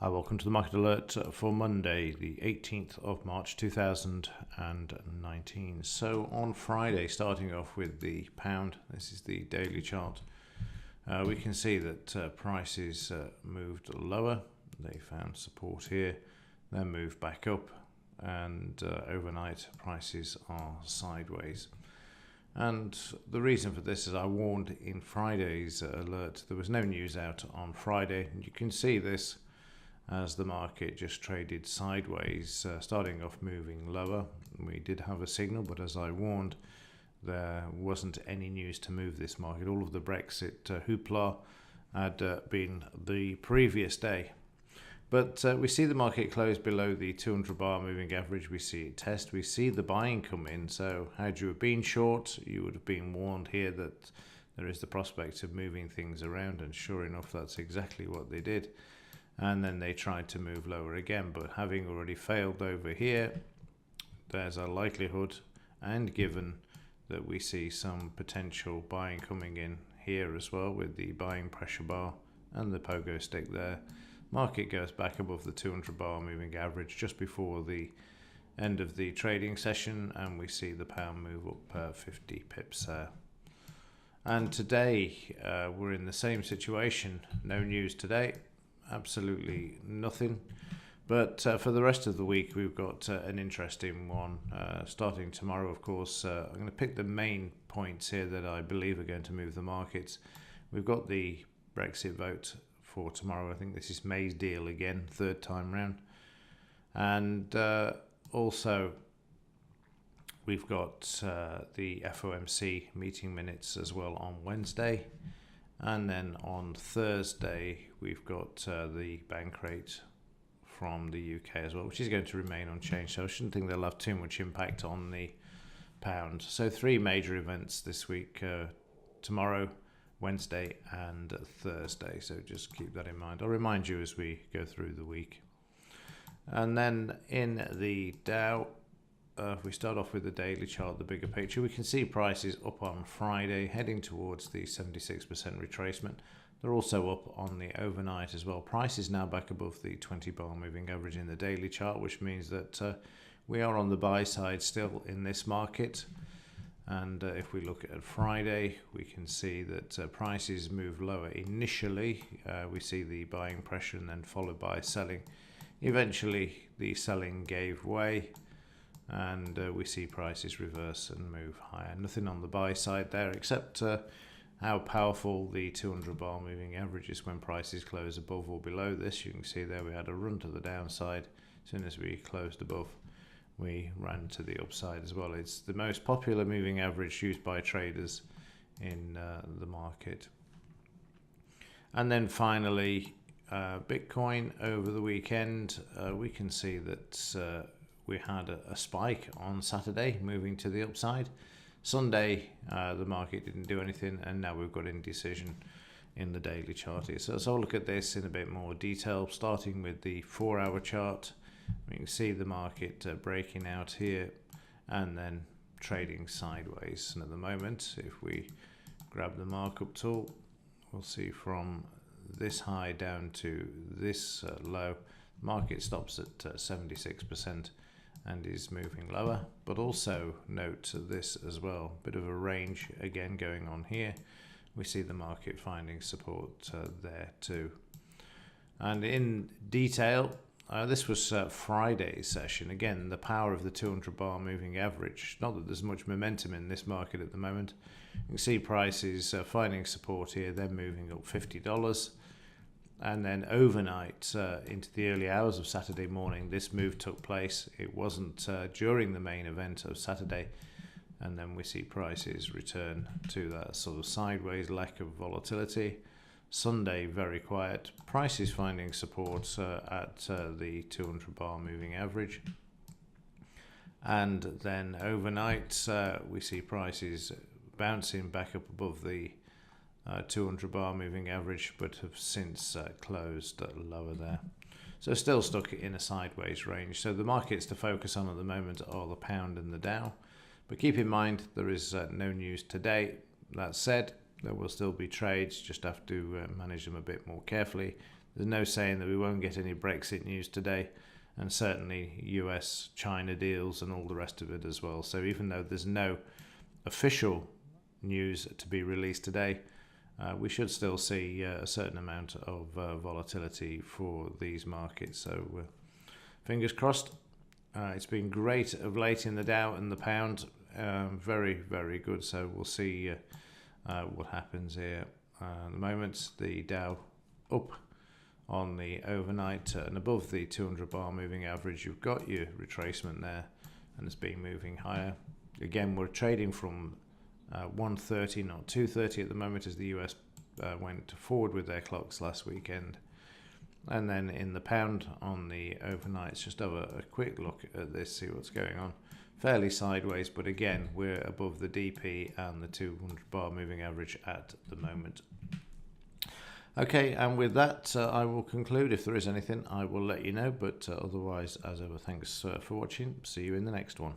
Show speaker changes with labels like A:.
A: Hi, welcome to the Market Alert for Monday, the 18th of March 2019. So on Friday, starting off with the pound, this is the daily chart. We can see that prices moved lower. They found support here, then moved back up, and overnight prices are sideways. And the reason for this is I warned in Friday's alert. There was no news out on Friday, and you can see this as the market just traded sideways, starting off moving lower. We did have a signal, but as I warned, there wasn't any news to move this market. All of the Brexit hoopla had been the previous day. But we see the market close below the 200 bar moving average. We see it test. We see the buying come in. So had you have been short, you would have been warned here that there is the prospect of moving things around. And sure enough, that's exactly what they did. And then they tried to move lower again, but having already failed over here, there's a likelihood, and given that we see some potential buying coming in here as well with the buying pressure bar and the pogo stick there, market goes back above the 200 bar moving average just before the end of the trading session, and we see the pound move up 50 pips there. And today we're in the same situation. No news today. Absolutely nothing, but for the rest of the week we've got an interesting one starting tomorrow. Of course, I'm going to pick the main points here that I believe are going to move the markets. We've got the Brexit vote for tomorrow. I think this is May's deal again, third time round, and also we've got the FOMC meeting minutes as well on Wednesday. And then on Thursday, we've got the bank rate from the UK as well, which is going to remain unchanged. So I shouldn't think they'll have too much impact on the pound. So three major events this week, tomorrow, Wednesday and Thursday. So just keep that in mind. I'll remind you as we go through the week. And then in the Dow, if we start off with the daily chart, the bigger picture, we can see prices up on Friday, heading towards the 76% retracement. They're also up on the overnight as well. Price is now back above the 20 bar moving average in the daily chart, which means that we are on the buy side still in this market. And if we look at Friday, we can see that prices move lower initially. We see the buying pressure and then followed by selling. Eventually, the selling gave way, and we see prices reverse and move higher. Nothing on the buy side there except how powerful the 200 bar moving average is when prices close above or below this. You can see there we had a run to the downside. As soon as we closed above, we ran to the upside as well. It's the most popular moving average used by traders in the market. And then finally, Bitcoin over the weekend, we can see that we had a spike on Saturday, moving to the upside. Sunday, the market didn't do anything, and now we've got indecision in the daily chart here. So let's have a look at this in a bit more detail, starting with the 4-hour chart. We can see the market breaking out here and then trading sideways. And at the moment, if we grab the markup tool, we'll see from this high down to this low, market stops at 76%. And is moving lower, but also note this as well, bit of a range again going on here. We see the market finding support there too. And in detail, this was Friday's session. Again, the power of the 200 bar moving average. Not that there's much momentum in this market at the moment. You can see prices finding support here, then moving up $50. And then overnight into the early hours of Saturday morning, this move took place. It wasn't during the main event of Saturday. And then we see prices return to that sort of sideways lack of volatility. Sunday, very quiet. Prices finding support at the 200 bar moving average. And then overnight, we see prices bouncing back up above the 200 bar moving average, but have since closed lower there. So still stuck in a sideways range. So the markets to focus on at the moment are the pound and the Dow. But keep in mind, there is no news today. That said, there will still be trades, just have to manage them a bit more carefully. there's no saying that we won't get any Brexit news today, and certainly US-China deals and all the rest of it as well. So even though there's no official news to be released today, we should still see a certain amount of volatility for these markets. So fingers crossed. It's been great of late in the Dow and the pound. Very, very good. So we'll see what happens here. At the moment, the Dow up on the overnight and above the 200 bar moving average. You've got your retracement there, and it's been moving higher. Again, we're trading from 130, not 230 at the moment, as the US went forward with their clocks last weekend. And then in the pound on the overnights, just have a quick look at this, see what's going on. Fairly sideways, but again, we're above the DP and the 200 bar moving average at the moment. Okay, and with that, I will conclude. If there is anything, I will let you know. But otherwise, as ever, thanks for watching. See you in the next one.